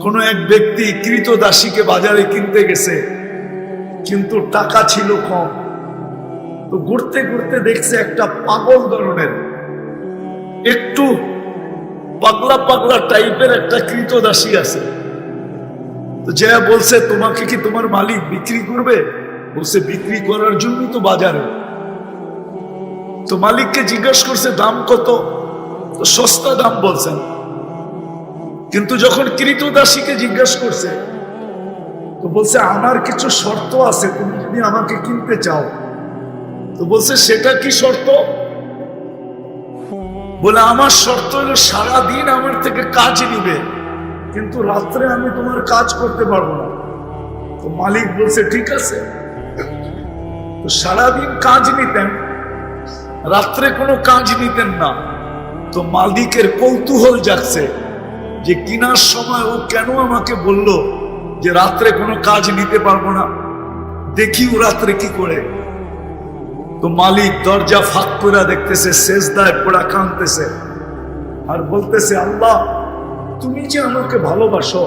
কোনো এক ব্যক্তি কৃতদাসীকে বাজারে কিনতে গেছে, কিন্তু টাকা ছিল কম। তো ঘুরতে ঘুরতে দেখছে একটা পাগল ধরনের, একটু পাগলা পাগলা টাইপের একটা কৃতদাসী আছে। তো যে বলছে, তোমাকে কি তোমার মালিক বিক্রি করবে? বলছে, বিক্রি করার জন্যই তো বাজারে। তো মালিককে জিজ্ঞাসা করছে, দাম কত? তো সস্তা দাম বলছেন। কিন্তু যখন কৃতদাসীকে জিজ্ঞাসা করছে, তো বলছে, আমার কিছু শর্ত আছে, তুমি যদি আমাকে কিনতে চাও। তো বলছে, সেটা কি শর্ত? বলে, আমার শর্ত হলো সারাদিন আমার থেকে কাজ নিবে, কিন্তু রাত্রে আমি তোমার কাজ করতে পারবো না। তো মালিক বলছে, ঠিক আছে। তো সারাদিন কাজ নিতেন, রাত্রে কোনো কাজ নিতেন না। তো মালিকের কৌতূহল জাগছে যে কিনার সময় ও কেন আমাকে বলল যে রাত্রে কোনো কাজ নিতে পারবো না, দেখি ও রাত্রে কি করে। তো মালিক দরজা ফাঁক করে দেখতেছে, সেজদায় পড়া কাঁদতেছে আর বলতেছে, আল্লাহ, তুমি যে আমাকে ভালোবাসো,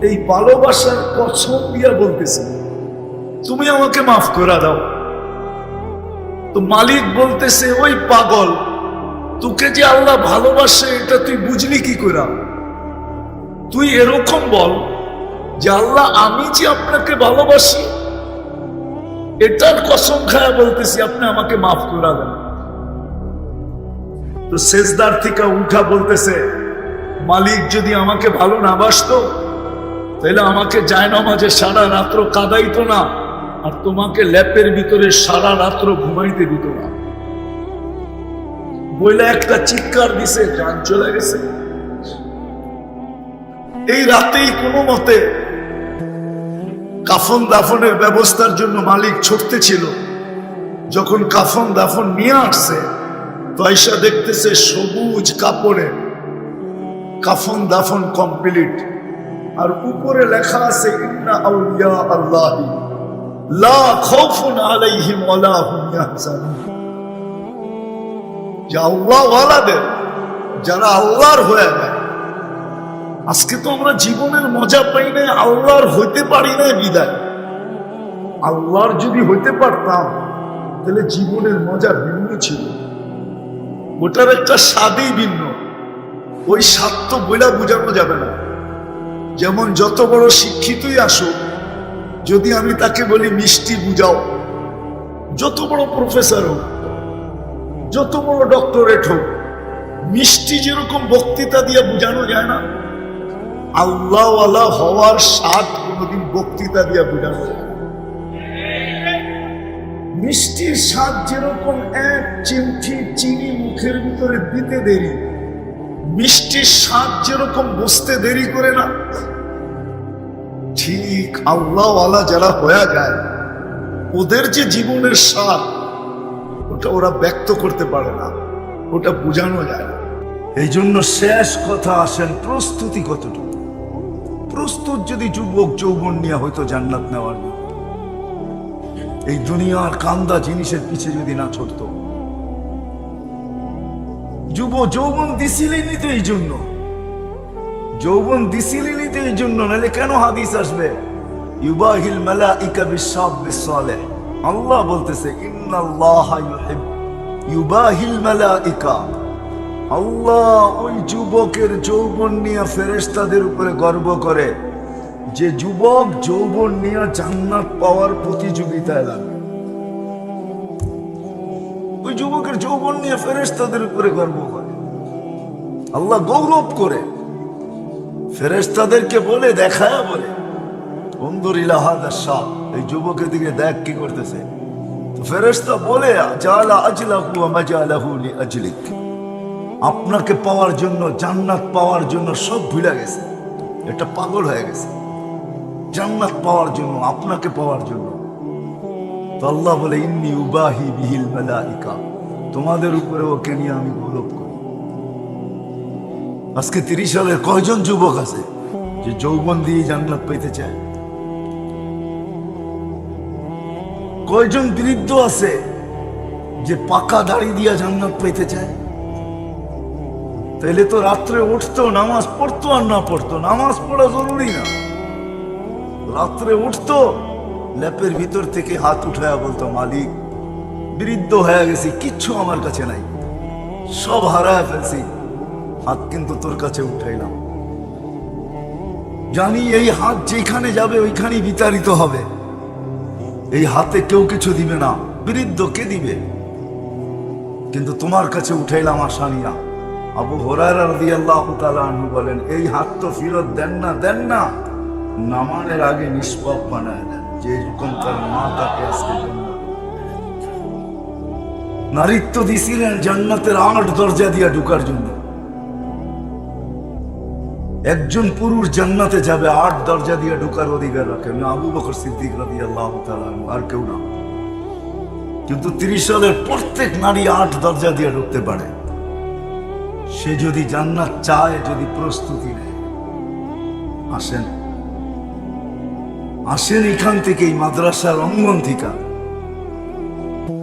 এই ভালোবাসার কসম দিয়া বলতেছে, তুমি আমাকে মাফ করে দাও। তো মালিক বলতেছে, ওই পাগল, তোকে যে আল্লাহ ভালোবাসে এটা তুই বুঝলি কি করে? তুই এরকম বল যে আল্লাহ, আমি যে আপনাকে ভালোবাসি, এটার কসম খায়া বলতেছি, আপনি আমাকে মাফ করে দেন। তো সেজদার থেকে উঠা বলতেছে, মালিক যদি আমাকে ভালো না বাসতো তাহলে আমাকে জায়নামাজে সারা রাত্র কাঁদাইতো না, আর তোমাকে ল্যাপের ভিতরে সারা রাত্র ঘুমাইতে দিত না। বইলে একটা চিৎকার দিছে, জান চলে গেছে। এই রাতেই কোনো মতে কাফন দাফনের ব্যবস্থার জন্য মালিক ছুটতে ছিল। যখন কাফন দাফন নিয়ে আসছে, তো আয়েশা দেখতেছে সবুজ কাপড়ে কাফন দাফন কমপ্লিট, আর উপরে লেখা আছে, ইন্না আউলিয়া আল্লাহি লা খাউফুন আলাইহিম ওয়ালা হুম ইয়াহজানুন। যে আল্লাহ ওয়ালাদের, যারা আল্লাহর হয়ে যায়। আজকে তো আমরা জীবনের মজা পাই না, আল্লাহর হইতে পারি না বিদায়। আল্লাহর যদি হইতে পারতাম তাহলে জীবনের মজা ভিন্ন ছিল, ওটার একটা স্বাদই ভিন্ন। ওই স্বাদ তো বইলা বোঝানো যাবে না। যেমন যত বড় শিক্ষিতই আসুক, যদি আমি তাকে বলি মিষ্টি বুঝাও, যত বড় প্রফেসর হোক, যত বড় ডক্টরেট হোক, মিষ্টি যেরকম বক্তৃতা দিয়ে বোঝানো যায় না, আল্লাহওয়ালা হওয়ার স্বাদ কোনোদিন বক্তৃতা দিয়ে বোঝানো যায় না। মিষ্টির স্বাদ যেরকম এক চিমটি চিনি মুখের ভিতরে দিতে দেরি, মিষ্টির স্বাদ যেরকম বুঝতে দেরি করে না, ঠিক আল্লাহওয়ালা যারা হয়ে যায়, ওদের যে জীবনের স্বাদ, ওটা ওরা ব্যক্ত করতে পারে না, ওটা বোঝানো যায় না। এই জন্য শেষ কথা আসেন, প্রস্তুতি কতটুকু? প্রস্তুত যদি যুবক যৌবন নিয়ে হয়তো জান্নাত নেওয়ার জন্য, এই দুনিয়ার কান্দা জিনিসের পিছে যদি না ছুটতো। যৌবন দিছিলেনই তো এই জন্য, যৌবন দিছিলেনই তো এই জন্য, নাহলে কেন হাদিস আসবে, ইউবাহিল মালাইকা বিশ-শাবিস সালেহ। আল্লাহ বলতেছে, ইন্নাল্লাহা ইউবাহিল মালাইকা। আল্লাহ ওই যুবকের যৌবন নিয়ে ফেরেশতাদের উপরে গর্ব করে, যে যুবক যৌবন নিয়ে জান্নাত পাওয়ার প্রতিযোগিতায় লাগে। ওই যুবকের যৌবন নিয়ে ফেরেশতাদের উপরে গর্ব করে, আল্লাহ গৌরব করে, ফেরেশতাদেরকে বলে, দেখায় বলে, উনজুর ইলা হাযা শাব, এই যুবকের দিকে দেখ কি করতেছে। তো ফেরেশতা বলে, জালা আজলাহু ওয়া মাজালাহু লিআজলিক। আপনাকে পাওয়ার জন্য, জান্নাত পাওয়ার জন্য সব ভুলে গেছে, এটা পাগল হয়ে গেছে জান্নাত পাওয়ার জন্য, আপনাকে পাওয়ার জন্য। তো আল্লাহ বলে, ইন্নী উবাহি বিহিল মালাইকা, তোমাদের উপরে ওকে নিয়ে আমি গৌরব করি। আজকে 30 সালের কয়জন যুবক আছে যে যৌবন দিয়ে জান্নাত পেতে চায়? কয়জন বৃদ্ধ আছে যে পাকা দাড়ি দিয়ে জান্নাত পেতে চায়? তাইলে তো রাত্রে উঠতো, নামাজ পড়তো আর না পড়তো, নামাজ পড়া জরুরি না। রাত্রে উঠতো, ল্যাপের ভিতর থেকে হাত উঠায়া বলতো, মালিক বৃদ্ধ হয়ে গেছি, কিচ্ছু আমার কাছে নাই, সব হারায় ফেলছি, হাত কিন্তু তোর কাছে উঠাইলাম। জানি এই হাত যেখানে যাবে ওইখানেই বিতাড়িত হবে, এই হাতে কেউ কিছু দিবে না, বৃদ্ধ কে দিবে, কিন্তু তোমার কাছে উঠাইলাম আশা নিয়া। আবু হুরায়রা রাদিয়াল্লাহু তাআলা আনহু বলেন, এই হাত তো ফেরত দেন না, নামানের আগে নিষ্পাপ বানায় দেন, যে রকম তার মা তাকে আজকে নারীত্ব দিছিলেন জান্নাতের ৮ দরজা দিয়া ঢুকার জন্য। একজন পুরুষ জান্নাতে যাবে ৮ দরজা দিয়ে ঢুকার অধিকার রাখেন, আবু বকর সিদ্দিক রাদিয়াল্লাহু তাআলা আনহু, আর কেউ না। কিন্তু ৩০ সালের প্রত্যেক নারী ৮ দরজা দিয়ে ঢুকতে পারে, সে যদি জান্নাত চায়, যদি প্রস্তুতি নেয়। আসেন এখান থেকে, এই মাদ্রাসার অঙ্গন থেকে।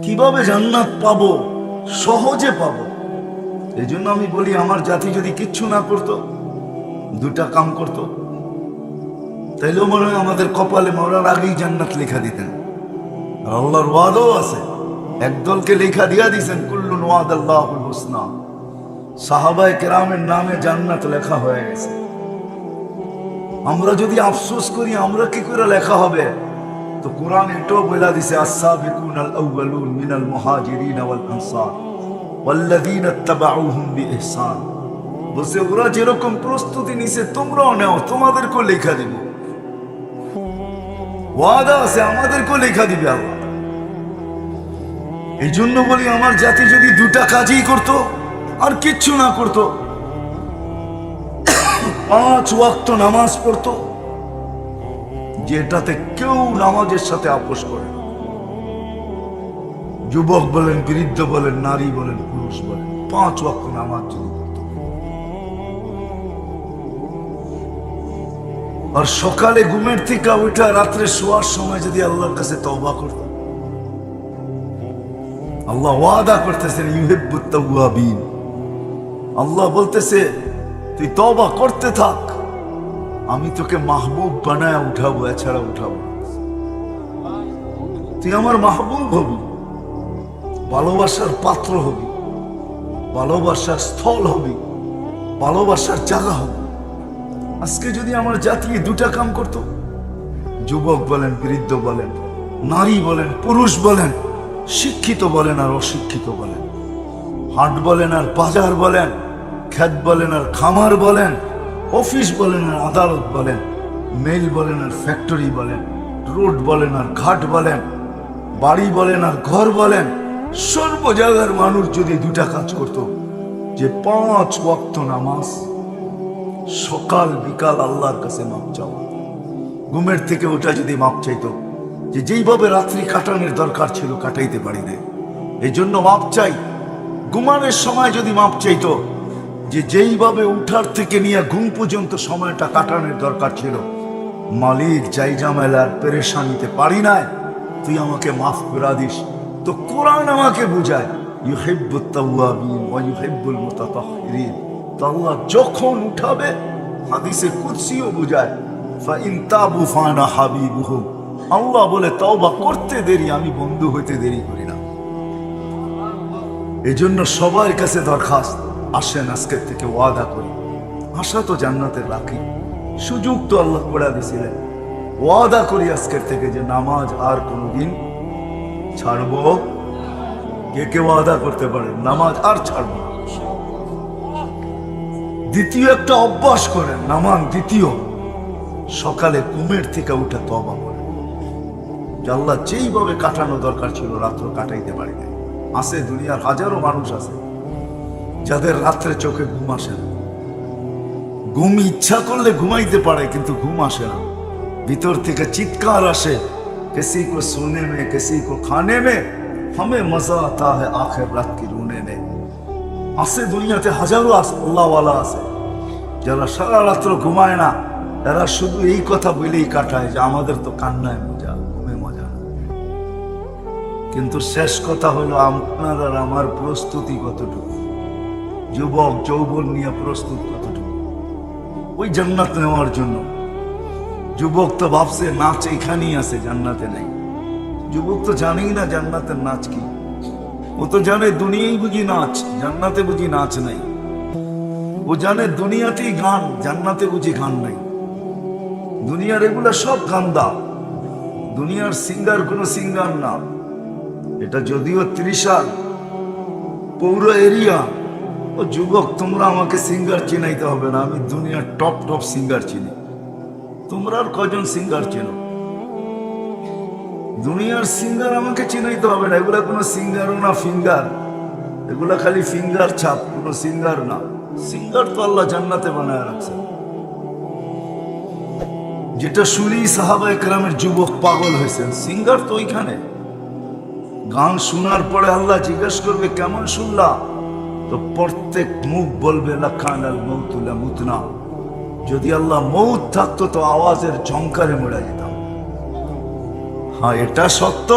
কিভাবে জান্নাত পাবো? সহজে পাবো। এই জন্য আমি বলি, আমার জাতি যদি কিচ্ছু না করতো, 2টা কাম করতো, তাইলেও মনে হয় আমাদের কপালে মরার আগেই জান্নাত লেখা দিতেন। আর আল্লাহর ওয়াদাও আছে, একদলকে লেখা দিয়া দিয়েছেন, কুল্লুন ওয়াদাল্লাহুল হুসনা, সাহাবায়ে কেরামের নামে জান্নাত লেখা হয়ে গেছে। আমরা যদি আফসোস করি আমরা কি করে লেখা হবে, তো কোরআন এটাও বলে দিছে, আস-সাবিকুনাল আউয়ালুন মিনাল মুহাজিরিন ওয়াল আনসার ওয়াল্লাযীনা ইত্তাবাউহুম বিইহসান। বলছে ওরা যেরকম প্রস্তুতি নিছে তোমরাও নাও, তোমাদেরকেও লেখা দিব। ওয়াদা আছে, আমাদেরকেও লেখা দিবে আল্লাহ। এই জন্য বলি, আমার জাতি যদি 2টা কাজই করতো আর কিচ্ছু না করতো, 5 ওয়াক্ত নামাজ পড়তো, যেটাতে কেউ নামাজের সাথে আপোষ করে, যুবক বলেন, বৃদ্ধ বলেন, নারী বলেন, পুরুষ বলেন, 5 ওয়াক্ত নামাজ যদি পড়তো, আর সকালে ঘুমের থেকে উঠা রাত্রে শোয়ার সময় যদি আল্লাহর কাছে তওবা করতো। আল্লাহ ওয়াদা করতেছেন, ইউহিব্বুত তাওয়াবিন। আল্লাহ বলতেছে, তুই তওবা করতে থাক, আমি তোকে মাহবুব বানায় উঠাবো, এছাড়া উঠাবো। তুই আমার মাহবুব হবি, ভালোবাসার পাত্র হবি, ভালোবাসার স্থল হবি, ভালোবাসার জায়গা হবি। আজকে যদি আমার জাতি 2টা কাম করতো, যুবক বলেন, বৃদ্ধ বলেন, নারী বলেন, পুরুষ বলেন, শিক্ষিত বলেন আর অশিক্ষিত বলেন, হাট বলেন আর বাজার বলেন, ক্ষেত বলেন আর খামার বলেন, অফিস বলেন আর আদালত বলেন, মেল বলেন আর ফ্যাক্টরি বলেন, রোড বলেন আর ঘাট বলেন, বাড়ি বলেন আর ঘর বলেন, সর্ব জায়গার মানুষ যদি 2টা কাজ করত, যে 5 ওয়াক্ত নামাজ, সকাল বিকাল আল্লাহর কাছে মাপ চাওয়া, ঘুমের থেকে ওটা যদি মাপ চাইতো, যে যেইভাবে রাত্রি কাটানোর দরকার ছিল কাটাইতে পারি না, এই জন্য মাপ চাই। ঘুমানোর সময় যদি মাপ চাইতো, যে যেইভাবে উঠার থেকে নিয়ে ঘুম পর্যন্ত সময়টা কাটানোর দরকার ছিল, মালিক যাই জামেলার পেরেশানিতে পারি নাই, তুই আমাকে মাফ করে দিস। তো কোরআন আমাকে বুঝায়, ইউহিব্বুত তাওয়াবিন ওয়া ইউহিব্বুল মুতাতাহহিরিন। তো আল্লাহ যখন উঠাবে, হাদিসে কুদসিও বুঝায়, ফাইন তাবু ফানা হাবিবুহুম। আল্লাহ বলে, তওবা করতে দেরি, আমি বন্ধু হইতে দেরি করি না। এজন্য সবার কাছে দরখাস্ত, আসেন আজকের থেকে ওয়াদা করি, আশা তো জান্নাতের রাখি, সুযোগ তো আল্লাহ করে দিয়েছিলেন। ওয়াদা করি আজকের থেকে যে নামাজ আর কোনোদিন ছাড়বো। কে কে ওয়াদা করতে পারে নামাজ আর ছাড়বো? দ্বিতীয় একটা অভ্যাস করেন, নামাজ দ্বিতীয়, সকালে ঘুমের থেকে উঠে তওবা করেন। আল্লাহ যেইভাবে কাটানো দরকার ছিল রাত্র কাটাইতে পারি না। আছে দুনিয়ার হাজারো মানুষ আছে যাদের রাত্রে চোখে ঘুম আসে না, ঘুম ইচ্ছা করলে ঘুমাইতে পারে কিন্তু ঘুম আসে না, ভিতর থেকে চিৎকার আসে, किसी को सोने में किसी को खाने में हमें मजा आता है आखिर रात की रोने में। আছে দুনিয়াতে হাজারো আল্লাহওয়ালা আছে যারা সারা রাত্র ঘুমায় না, এরা শুধু এই কথা বলেই কাটায় যে আমাদের তো কান্নায় মজা, ঘুমে মজা। কিন্তু শেষ কথা হলো আপনার আর আমার প্রস্তুতি কতটুকু। যুবক যৌবন নিয়ে প্রস্তুত কতটুকু ওই জান্নাত নেওয়ার জন্য? যুবক তো ভাবছে নাচ এখানেই আছে, জান্নাতে নেই। যুবক তো জানেই না জান্নাতের নাচ কি। ও তো জানে দুনিয়াই বুঝি নাচ, জান্নাতে বুঝি নাচ নাই। ও জানে দুনিয়াতেই গান, জান্নাতে বুঝি গান নাই। দুনিয়ার এগুলা সব গান্দা, দুনিয়ার সিঙ্গার কোনো সিঙ্গার না। এটা যদিও ত্রিশাল পৌর এরিয়া। ও যুবক, তোমরা আমাকে সিঙ্গার চিনাইতে হবে না, আমি দুনিয়ার টপ টপ সিঙ্গার চিনি। তোমরা আর কজন সিঙ্গার চেনো? দুনিয়ার সিঙ্গার আমাকে চিনাইতে হবে না। এগুলা কোনো সিঙ্গারও না, ফিঙ্গার। এগুলা খালি ফিঙ্গার ছাপ, কোনো সিঙ্গার না। সিঙ্গার তো আল্লাহ জান্নাতে বানায় রাখছে। যেটা শুনি সাহাবা একরামের যুবক পাগল হয়েছেন, সিঙ্গার তো ওইখানে। গান শোনার পরে আল্লাহ জিজ্ঞেস করবে কেমন শুনলা, তো প্রত্যেক মুখ বলবে লাখানাল মৌতুলা মুতনা। যদি আল্লাহ মৌত থাকতো তো আওয়াজের ঝংকারে মরে যেতাম। হ্যাঁ, এটা সত্য।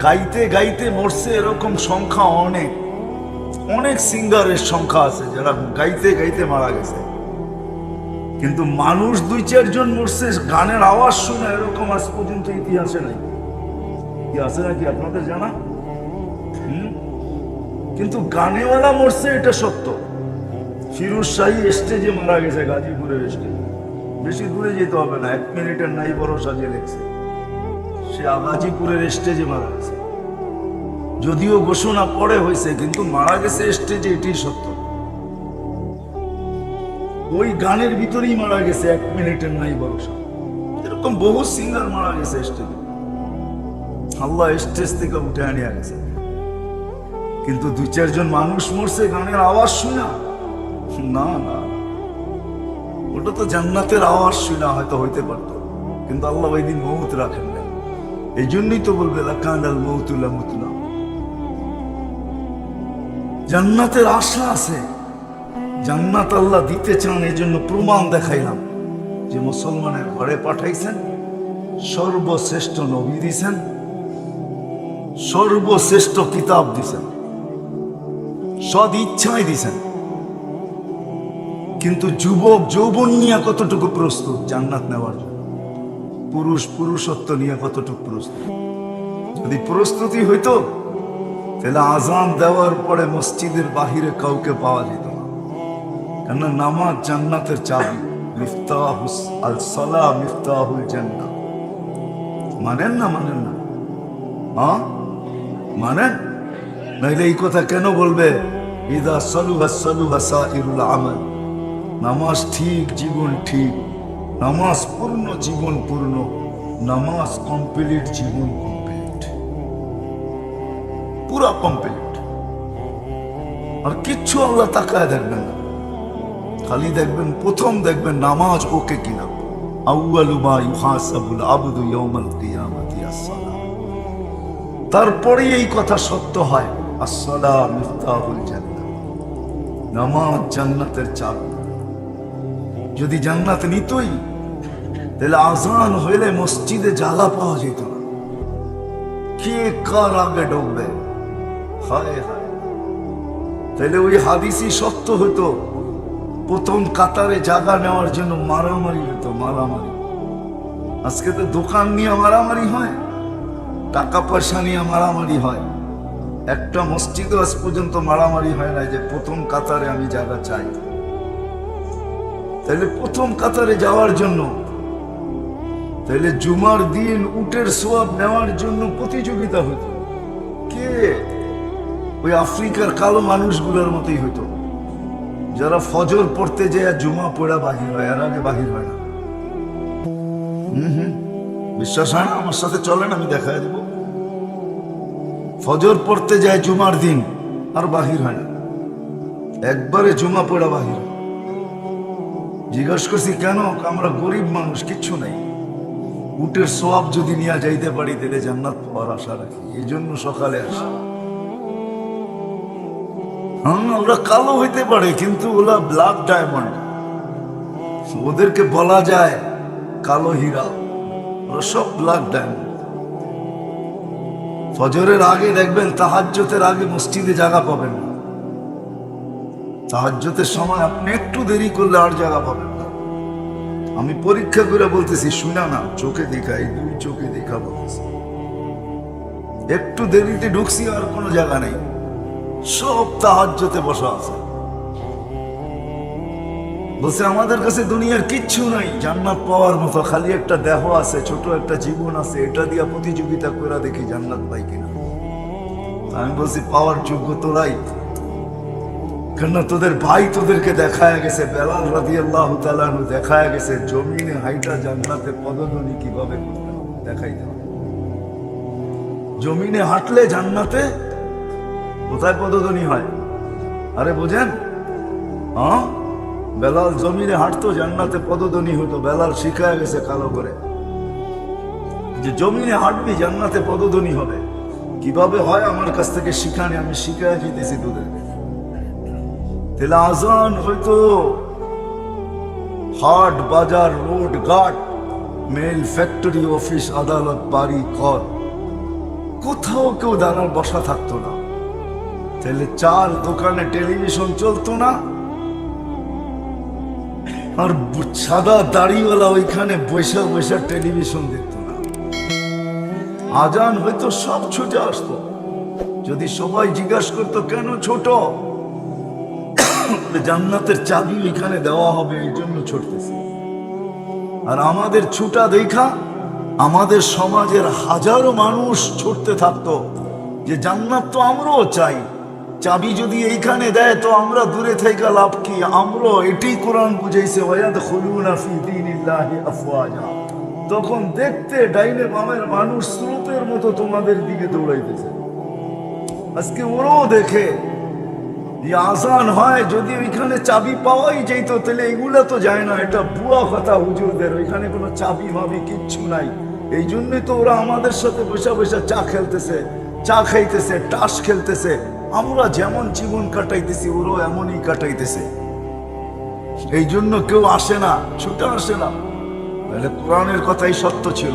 গাইতে গাইতে মরছে এরকম সংখ্যা অনেক অনেক সিঙ্গারের সংখ্যা আছে যারা গাইতে গাইতে মারা গেছে। কিন্তু মানুষ 2-4 জন মরছে গানের আওয়াজ শুনে, এরকম আজ পর্যন্ত ইতিহাসে নাই। কি আছে নাকি আপনাদের জানা? কিন্তু গানেওয়ালা মরছে, এটা সত্য। ফিরোজ শাহী স্টেজে মারা গেছে, গাজীপুরের স্টেজে। বেশি দূরে যেতে হবে না, 1 মিনিটের নাই বড় সাজিয়ে লেগছে। সে গাজীপুরের স্টেজে মারা গেছে। যদিও ঘোষণা পরে হয়েছে, কিন্তু মারা গেছে স্টেজে, এটি সত্য। ওই গানের ভিতরেই মারা গেছে, 1 মিনিটের নাই ভরসা। এরকম বহু সিঙ্গার মারা গেছে স্টেজে, আল্লাহ স্টেজ থেকে উঠে আনিয়া গেছে। কিন্তু 2-4 জন মানুষ মরছে গানের আওয়াজ শুনা। না না, ওটা তো জান্নাতের আওয়াজ শুনা হয়তো হইতে পারতো, কিন্তু আল্লাহ ওই দিন মৌত রাখেন না। এই জন্যই তো বলবে লাকানাল মৌতুলা মুতনা। জান্নাতের আশা আছে, জান্নাত আল্লাহ দিতে চান। এই জন্য প্রমাণ দেখাইলাম যে মুসলমানের ঘরে পাঠাইছেন, সর্বশ্রেষ্ঠ নবী দিছেন, সর্বশ্রেষ্ঠ কিতাব দিছেন, সদ ইচ্ছাই দিছেন। কিন্তু যুবক যৌবন নিয়ে কতটুকু প্রস্তুত জান্নাত নেওয়ার জন্য? পুরুষ পুরুষত্ব নিয়ে কতটুকু প্রস্তুত? যদি প্রস্তুতি হইতো তাহলে আজান দেওয়ার পরে মসজিদের বাহিরে কাউকে পাওয়া যেত না। কেন? নামাজ জান্নাতের চাবি। মিফতাহুস আল সালাহ মিফতাহুল জান্নাহ। মানেন না? মানেন না? হ্যাঁ মানেন? নাইলে এই কথা কেন বলবে ইদা সালুহা সালুহা সাইরুল আমাল। নামাজ ঠিক, জীবন ঠিক। নামাজ পূর্ণ, জীবন পূর্ণ। নামাজ কমপ্লিট, জীবন কমপ্লিট, পুরা কমপ্লিট। আর কিচ্ছু আল্লাহ তাকায় দেখবেন না, খালি দেখবেন, প্রথম দেখবেন নামাজ ওকে কিনা। আউয়ালু মা ইউহাসাবুল আবদু ইয়াউমাল কিয়ামাতি আস-সালাহ। তারপরে এই কথা সত্য হয়, আস-সালাহ মিফতাহুল জান্নাহ। নামাজ জান্নাতের চাবি। যদি জান্নাত নিতই তাহলে আজান হইলে মসজিদে জায়গা পাওয়া যেত না। কে কার আগে ঢুকবে? হায় হায়। তাহলে ওই হাদিসই সত্য হতো, প্রথম কাতারে জায়গা নেওয়ার জন্য মারামারি হতো, মারামারি। আজকে তো দোকান নিয়ে মারামারি হয়, টাকা পয়সা নিয়ে মারামারি হয়। একটা মসজিদও আজ পর্যন্ত মারামারি হয় না যে প্রথম কাতারে আমি জায়গা চাই। তাহলে প্রথম কাতারে যাওয়ার জন্য, তাহলে জুমার দিন উটের সোয়াব নেওয়ার জন্য প্রতিযোগিতা হতো। কে? ওই আফ্রিকার কালো মানুষগুলোর মতোই হতো, যারা ফজর পড়তে যায় জুমা পড়া বাহির হয়, এর আগে বাহির হয় না। বিশ্বাস হয় না? আমার সাথে চলেন, আমি দেখাই দেব। ফজর পড়তে যায় জুমার দিন, আর বাহির হয় না, একবারে জুমা পড়া বাহির। জিজ্ঞাসা করছি কেন? আমরা গরিব মানুষ, কিচ্ছু নাই। উটের সোয়াব যদি নিয়ে যাইতে পারি তাহলে জান্নাত পাওয়ার আশা রাখি, এই জন্য সকালে আসি। হ্যাঁ, ওরা কালো হইতে পারে, কিন্তু ওরা ব্ল্যাক ডায়মন্ড, ওদেরকে বলা যায় কালো হীরা। ওরা সব ব্ল্যাক ডায়মন্ড। ফজরের আগে দেখবেন, তাহাজ্জুদের আগে মসজিদে জায়গা পাবেন না। তাহাজ্জুদের সময় আপনি একটু দেরি করলে আর জায়গা পাবেন না। আমি পরীক্ষা করে বলতেছি, শুনা না, চোখে দেখা, এই দুই চোখে দেখা বলতেছি। একটু দেরিতে ঢুকছি আর কোনো জায়গা নেই, সব তাহাজ্জুদে বসা আছে। বলছে আমাদের কাছে দুনিয়ার কিচ্ছু নাই জান্নাত পাওয়ার মতো, খালি একটা দেহ আছে, ছোট একটা জীবন আছে, এটা দিয়া প্রতিযোগিতা করে দেখি জান্নাত পাই কিনা। আমি বলছি পাওয়ার যোগ্য তোরাই, কেন তোদের ভাই তোদেরকে দেখায় গেছে, বেলাল রাদিয়াল্লাহু তাআলা আনহু দেখায় গেছে জমিনে হাইটা জান্নাতে পদধ্বনি কিভাবে করতে হবে, দেখাই দাও। জমিনে হাঁটলে জান্নাতে কোথায় পদধ্বনি হয়? আরে বোঝেন, হ্যাঁ, বেলাল জমিনে হাঁটতো, জান্নাতে পদধ্বনি হতো। বেলাল শিখায় গেছে কালো করে যে জমিনে হাঁটবি জান্নাতে পদধ্বনি হবে। কিভাবে হয় আমার কাছ থেকে শিখানি, আমি শিখায় যেতেছি তোদেরকে। তাহলে আজান হয়তো হাট বাজার রোড ঘাট মেল ফ্যাক্টরি অফিস আদালত বাড়ি ঘর কোথাও কেউ দাঁড়ার বসা থাকতো না। তাহলে চার দোকানে টেলিভিশন চলতো না, আর সাদা দাড়িওয়ালা ওইখানে বৈশা বৈশা টেলিভিশন দেখতো না। আজান হয়তো সব ছুটে আসতো। যদি সবাই জিজ্ঞাসা করতো কেন ছোট, জান্নাতের চাবি এখানে দেওয়া হবে এই জন্য ছুটতেছি। আর আমাদের ছুটা দেখা আমাদের সমাজের হাজারো মানুষ ছুটতে থাকতো যে জান্নাত তো আমরাও চাই, চাবি যদি এইখানে দেয় তো আমরা দূরে থেকে লাভ কি? আমরা এটাই কোরআন বুঝাইছে, ওয়ায়াদখুলুনা ফি দীনিল্লাহি আফওয়াজা। তখন দেখতে ডাইনে বামের মানুষ স্রোতের মতো তোমাদের দিকে দৌড়াইতেছে। আজকে ওরাও দেখে আজান হয়, যদি ওইখানে চাবি পাওয়াই যেত তাহলে এগুলা তো যায় না, এটা বুয়া কথা হুজুরদের, ওইখানে কোনো চাবি মাবি কিচ্ছু নাই। এই জন্যই তো ওরা আমাদের সাথে বসে বসে চা খেলতেছে, চা খাইতেছে, টাস খেলতেছে। আমরা যেমন জীবন কাটাইতেছি ওরাও এমনই কাটাইতেছে। এই জন্য কেউ আসে না, ছুটে আসে না। তাহলে কোরআনের কথাই সত্য ছিল।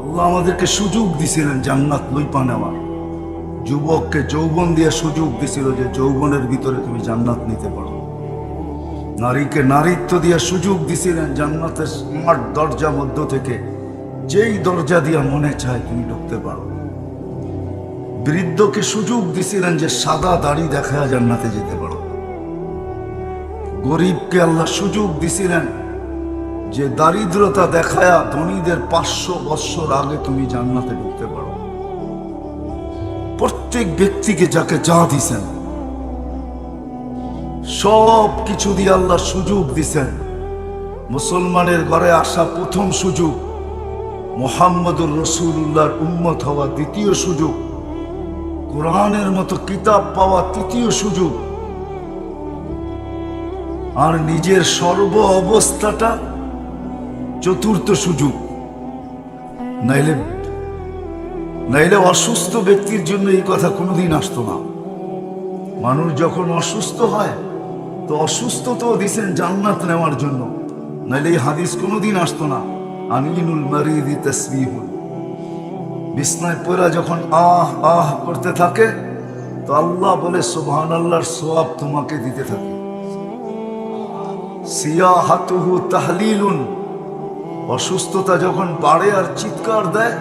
আল্লাহ আমাদেরকে সুযোগ দিছিলেন জান্নাত লইপা নেওয়ার। যুবককে যৌবন দিয়ে সুযোগ দিছিল যে যৌবনের ভিতরে তুমি জান্নাত নিতে পারো। নারীকে নারীত্ব দিয়ে সুযোগ দিছিলেন জান্নাতের স্মার্ট দরজা মধ্য থেকে যেই দরজা দিয়া মনে চায় তুমি ঢুকতে পারো। বৃদ্ধকে সুযোগ দিছিলেন যে সাদা দাড়ি দেখায় জান্নাতে যেতে পারো। গরিবকে আল্লাহ সুযোগ দিছিলেন যে দারিদ্রতা দেখায়া ধনীদের 500 বৎসর আগে তুমি জান্নাতে ঢুকতে পারো। প্রত্যেক ব্যক্তিকে যাকে যা দিছেন সব কিছু দিয়ে আল্লাহ সুযোগ দিছেন। মুসলমানের ঘরে আসা প্রথম সুযোগ, মুহাম্মদুর রাসূলুল্লাহর উম্মত হওয়া দ্বিতীয় সুযোগ, কোরআনের মতো কিতাব পাওয়া তৃতীয় সুযোগ, আর নিজের সর্ব অবস্থাটা চতুর্থ সুযোগ। নাইলে অসুস্থ ব্যক্তির জন্য এই কথা কোনোদিন আসতো না। মানুষ যখন অসুস্থ হয় তো অসুস্থতাও দিছেন জান্নাত নেওয়ার জন্য, নাইলে এই হাদিস কোনোদিন আসতো না। আমিনুল মারিদি তাসবিহুল, বিছনায় পড়া যখন আহ আহ করতে থাকে তো আল্লাহ বলে সুবহানাল্লাহর সওয়াব তোমাকে দিতে থাকে। সিয়াহাতুহু তাহলিলুন, অসুস্থতা যখন বাড়ে আর চিৎকার দেয়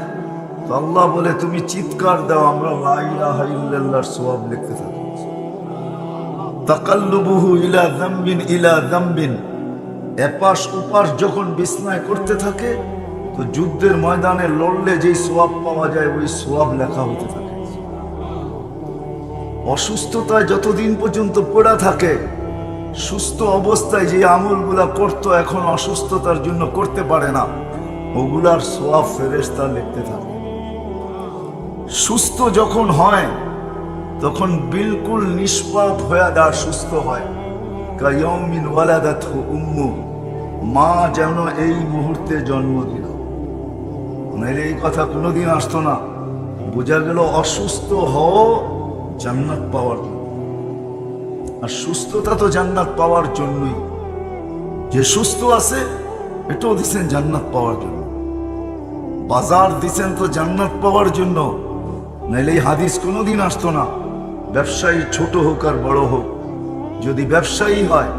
তো আল্লাহ বলে তুমি চিৎকার দাও, আমরা লা ইলাহা ইল্লাল্লাহর সওয়াব লিখতে থাকি। তাকাল্লুবুহু ইলা যামবিন ইলা যামবিন, এপাশ ওপাশ যখন বিছনায় করতে থাকে তো যুদ্ধের ময়দানে লড়লে যেই সওয়াব পাওয়া যায় ওই সওয়াব লেখা হতে থাকে। অসুস্থতায় যতদিন পর্যন্ত পড়া থাকে, সুস্থ অবস্থায় যে আমলগুলা করতো এখন অসুস্থতার জন্য করতে পারে না, ওগুলার সওয়াব ফেরেশতা লিখতে থাকে। সুস্থ যখন হয় তখন বিলকুল নিষ্পাপ হয়ে দাঁড় সুস্থ হয়। কায়াউমিন ওয়ালাদাতহু উম্মু, মা যেন এই মুহূর্তে জন্ম দিল। নাইলে এই কথা কোনোদিন আসতো না। বোঝা গেল অসুস্থ হও জান্নাত পাওয়ার জন্য, আর সুস্থতা তো জান্নাত পাওয়ার জন্যই। যে সুস্থ আছে এটাও দিচ্ছেন জান্নাত পাওয়ার জন্য, বাজার দিচ্ছেন তো জান্নাত পাওয়ার জন্য, নাইলে এই হাদিস কোনোদিন আসতো না। ব্যবসায়ী ছোট হোক আর বড় হোক, যদি ব্যবসায়ী হয়,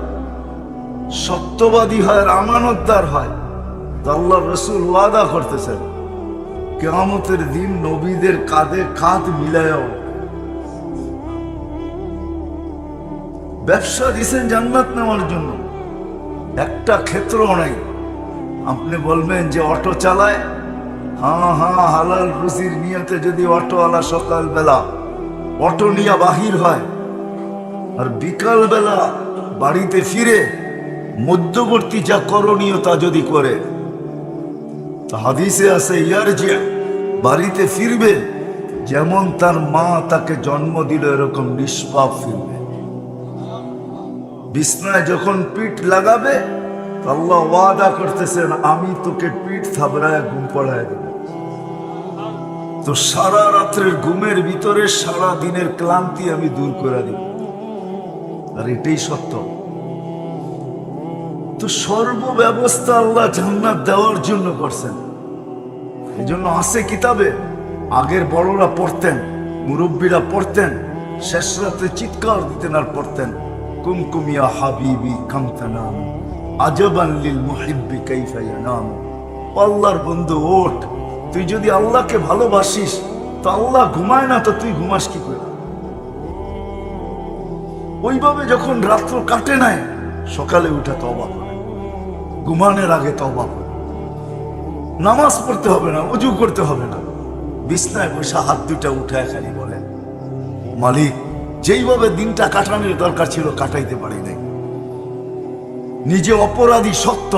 সত্যবাদী হয়, আর আমানতদার হয়, তো আল্লাহ রসুল ওয়াদা করতেছেন কিয়ামতের দিন নবীদের কাঁধে কাঁধ মিলায়ও। ব্যবসা দিছেন জান্নাত নেওয়ার জন্য, একটা ক্ষেত্রও নাই। আপনি বলবেন যে অটো চালায়, হ্যাঁ হ্যাঁ, হালাল রুজির নিয়তে যদি অটোওয়ালা সকালবেলা অটো নিয়ে বাহির হয় আর বিকালবেলা বাড়িতে ফিরে মধ্যবর্তী যা করণীয় তা যদি করে, তা হাদিসে আছে ইয়ারজি, বাড়িতে ফিরবে যেমন তার মা তাকে জন্ম দিল এরকম নিষ্পাপ ফিরবে। বিছনায় যখন পিঠ লাগাবে, আল্লাহ ওয়াদা করতেছেন আমি তোকে পিঠ থাবড়ায় ঘুম পড়ায় দেব। তো সারা রাত্রের ঘুমের ভিতরে সারা দিনের ক্লান্তি আমি দূর করে দিব, আর এটাই সত্য। তো সর্বব্যবস্থা আল্লাহ জান্নাত দেওয়ার জন্য করছেন। এই জন্য আছে কিতাবে, আগের বড়রা পড়তেন, মুরব্বীরা পড়তেন, শেষ রাতে চিৎকার দিতেন আর পড়তেন, কুমকুম ইয়া হাবিবি কাম তানাম আজাবান লিল মুহিব্বি কাইফা ইয়ানাম। আল্লাহর বন্ধু ওঠ, তুই যদি আল্লাহকে ভালোবাসিস তো আল্লাহ ঘুমায় না, তো তুই ঘুমাস কি করে? ওইভাবে যখন রাত্র কাটে নাই, সকালে উঠে তওবা করে, ঘুমানোর আগে তওবা করে। নামাজ পড়তে হবে না, ওযু করতে হবে না, বিছনায় বসে হাত দুটা উঠায় খালি বলে, মালিক যেইভাবে দিনটা কাটানোর দরকার ছিল কাটাইতে পারি নাই, নিজে অপরাধী সত্য,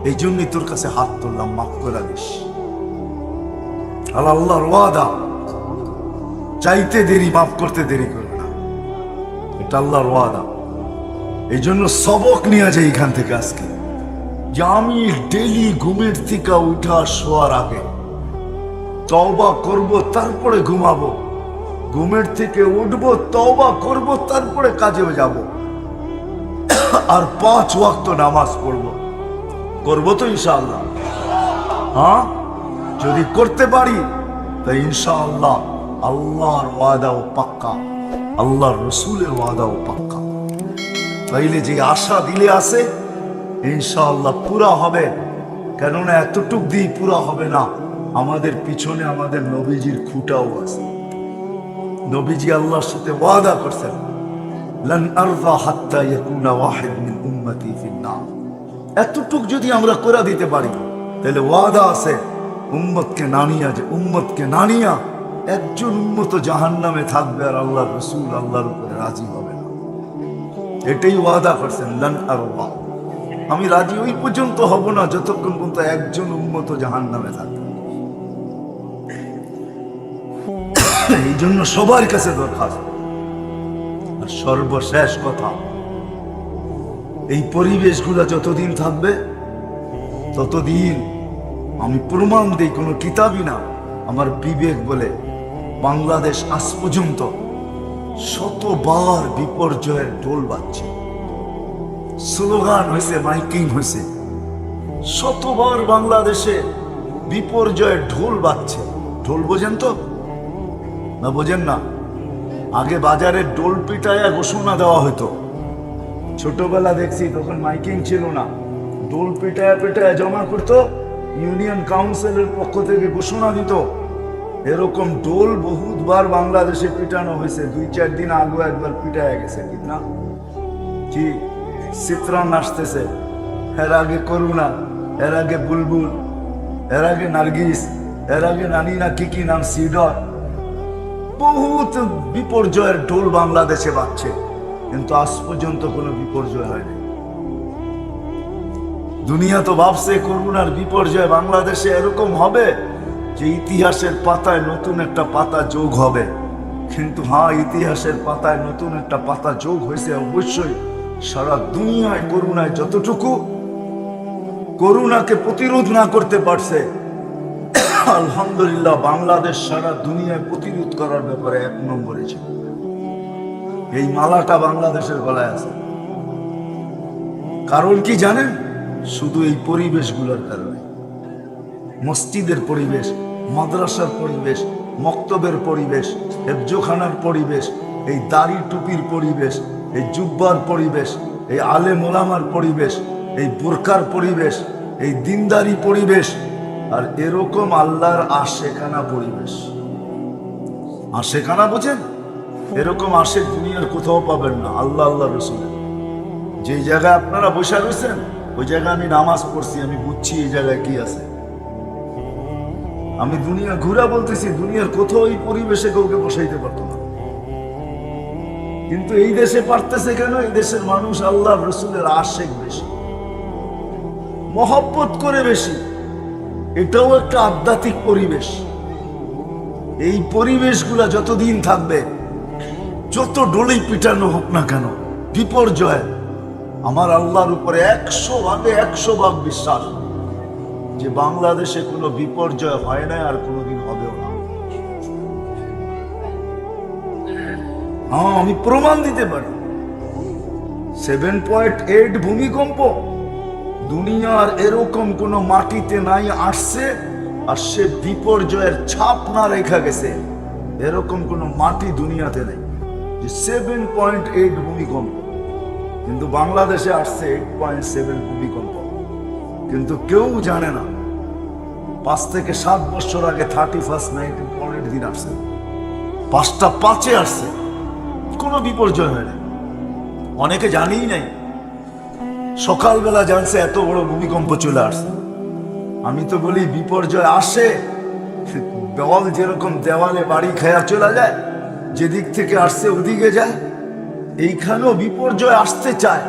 এই জন্যই তোর কাছে হাত তুললাম, মাফ করে দিস। আল্লাহর ওয়াদা, চাইতে দেরি মাফ করতে দেরি করবে না, এটা আল্লাহর ওয়াদা। এই জন্য সবক নিয়ে যাই এখান থেকে আজকে, যে আমি ডেলি ঘুমের থেকে উঠা শোয়ার আগে তওবা করব, তারপরে ঘুমাবো, ঘুমের থেকে উঠবো, তওবা করব, তারপরে কাজে যাব, আর 5 ওয়াক্ত নামাজ পড়বো। করবো তো ইনশাআল্লাহ? হ্যাঁ, যদি করতে পারি তা ইনশাআল্লাহ আল্লাহর ওয়াদাও পাক্কা, আল্লাহর রসুলের ওয়াদাও পাক্কা। তাইলে যে আশা দিলে আছে ইনশাআল্লাহ পুরা হবে। কেননা এতটুক দিয়ে পুরা হবে না, আমাদের পিছনে আমাদের নবীজির খুঁটাও আছে। নবীজি আল্লাহর সাথে ওয়াদা করছেন, লান আরদা হাত্তা ইয়াকুনা ওয়াহিদ মিন উম্মতি ফিন্নার। এতটুক যদি আমরা করে দিতে পারি, তাহলে ওয়াদা আছে উম্মতকে নানিয়া, যে উম্মতকে নানিয়া একজন উম্মত জাহান্নামে থাকবে আর আল্লাহর রাসূল আল্লাহর উপরে রাজি হবে না। এটাই ওয়াদা করছেন, লান আরদা, আমি রাজি ওই পর্যন্ত হব না যতক্ষণ পর্যন্ত একজন উম্মত জাহান্নামে থাকবে। এই জন্য সবার কাছে দরকার। আর সর্বশেষ কথা, এই পরিবেশগুলো যতদিন থাকবে ততদিন আমি প্রমাণ দিই, কোনো কিতাবই না, আমার বিবেক বলে, বাংলাদেশ আজ পর্যন্ত শতবার বিপর্যয়ের ঢোল বাজছে, স্লোগান হয়েছে, মাইকিং হয়েছে, শতবার বাংলাদেশে বিপর্যয়ের ঢোল বাজছে। ঢোল বোঝেন তো না? বোঝেন না? আগে বাজারে ডোল পিটায়া ঘোষণা দেওয়া হতো, ছোটবেলা দেখছি, তখন মাইকিং ছিল না, ডোল পিটায়া পিটায়া জমা করতো, ইউনিয়ন কাউন্সিলের পক্ষ থেকে ঘোষণা দিত। এরকম ডোল বহুতবার বাংলাদেশে পিটানো হয়েছে, 2-4 দিন আগে একবার পিটায়া গেছে, ঠিক না? কি চিত্রান আসতেছে, এর আগে করুণা, এর আগে বুলবুল, এর আগে নার্গিস, এর আগে নানি না কি কি নাম, সিডর, বহুত বিপর্যয়ের ঢোল বাংলাদেশে বাজছে, কিন্তু আজ পর্যন্ত কোনো বিপর্যয় হয়নি। দুনিয়া তো ভাবছে করোনার বিপর্যয় বাংলাদেশে এরকম হবে যে ইতিহাসের পাতায় নতুন একটা পাতা যোগ হবে, কিন্তু হ্যাঁ, ইতিহাসের পাতায় নতুন একটা পাতা যোগ হয়েছে অবশ্যই। সারা দুনিয়ায় করোনায় যতটুকু করোনাকে প্রতিরোধ না করতে পারছে, আলহামদুলিল্লাহ বাংলাদেশ সারা দুনিয়ায় প্রতিরোধ করার ব্যাপারে 1 নম্বরে ছিল। এই মালাটা বাংলাদেশের গলায় আছে। কারণ কি জানেন? শুধু এই পরিবেশগুলোর কারণে। মসজিদের পরিবেশ, মাদ্রাসার পরিবেশ, মক্তবের পরিবেশ, হেফজোখানার পরিবেশ, এই দাড়ি টুপির পরিবেশ, এই জুব্বার পরিবেশ, এই আলেম ওলামার পরিবেশ, এই বোরকার পরিবেশ, এই দিনদারি পরিবেশ, আর এরকম আল্লাহর আশেখানা পরিবেশ। আশেখানা বোঝেন? এরকম আশেক দুনিয়ার কোথাও পাবেন না। আল্লাহ আল্লাহ রসুলের যে জায়গায় আপনারা বসে রয়েছেন, ওই জায়গায় আমি নামাজ পড়ছি, আমি বুঝছি এই জায়গায় কি আছে। আমি দুনিয়া ঘুরা বলতেছি, দুনিয়ার কোথাও এই পরিবেশে কাউকে বসাইতে পারতো না, কিন্তু এই দেশে পারতেছে কেন? এই দেশের মানুষ আল্লাহ রসুলের আশেক বেশি, মহব্বত করে বেশি। এটাও একটা আধ্যাত্মিক পরিবেশ। এই পরিবেশগুলা যতদিন থাকবে, যত ডলি পিটানো হোক না কেন, বিপর্যয়, আমার আল্লাহর উপরে 100% বিশ্বাস যে বাংলাদেশে কোনো বিপর্যয় হয় না, আর কোনোদিন হবেও না। হ্যাঁ, আমি প্রমাণ দিতে পারি। 7.8 ভূমিকম্প দুনিয়ার এরকম কোন মাটিতে নাই আসছে, আর সে বিপর্যয়ের ছাপ না রেখা গেছে, এরকম কোন মাটি দুনিয়াতে নেই যে 7.8 ভূমিকম্প। কিন্তু বাংলাদেশে আসছে 8.7 ভূমিকম্প, কিন্তু কেউ জানে না 5 থেকে 7 বছর আগে 31 নাইট পরের দিন আসছে, 5টা 5-এ আসছে, কোনো বিপর্যয় হয়নি। অনেকে জানেই নাই, সকালবেলা জানছে এত বড় ভূমিকম্প চলে আসছে। আমি তো বলি বিপর্যয় আসে, দেওয়াল যেরকম দেওয়ালে বাড়ি খেয়া চলে যায়, যেদিক থেকে আসছে ওদিকে যায়, এইখানেও বিপর্যয় আসতে চায়,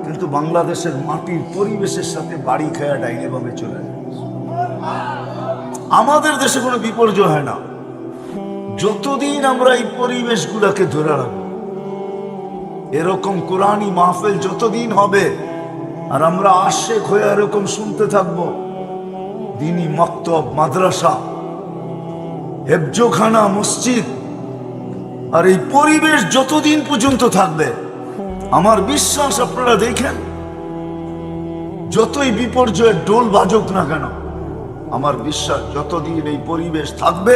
কিন্তু বাংলাদেশের মাটির পরিবেশের সাথে বাড়ি খেয়া ডাইনে ভাবে চলে যায়। আমাদের দেশে কোনো বিপর্যয় হয় না যতদিন আমরা এই পরিবেশগুলোকে ধরে রাখবো। এরকম কোরআনী মাহফিল যতদিন হবে, আর আমরা আশেক হয়ে এরকম শুনতে থাকবো, দিনী মক্তব, মাদ্রাসা, হেফজোখানা, মসজিদ, আর এই পরিবেশ যতদিন পর্যন্ত থাকবে, আমার বিশ্বাস আপনারা দেখেন, যতই বিপর্যয়ের ডোল বাজুক না কেন, আমার বিশ্বাস যতদিন এই পরিবেশ থাকবে,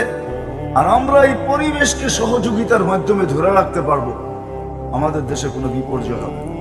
আর আমরা এই পরিবেশকে সহযোগিতার মাধ্যমে ধরে রাখতে পারবো, আমাদের দেশে কোনো বিপর্যয় হবে না।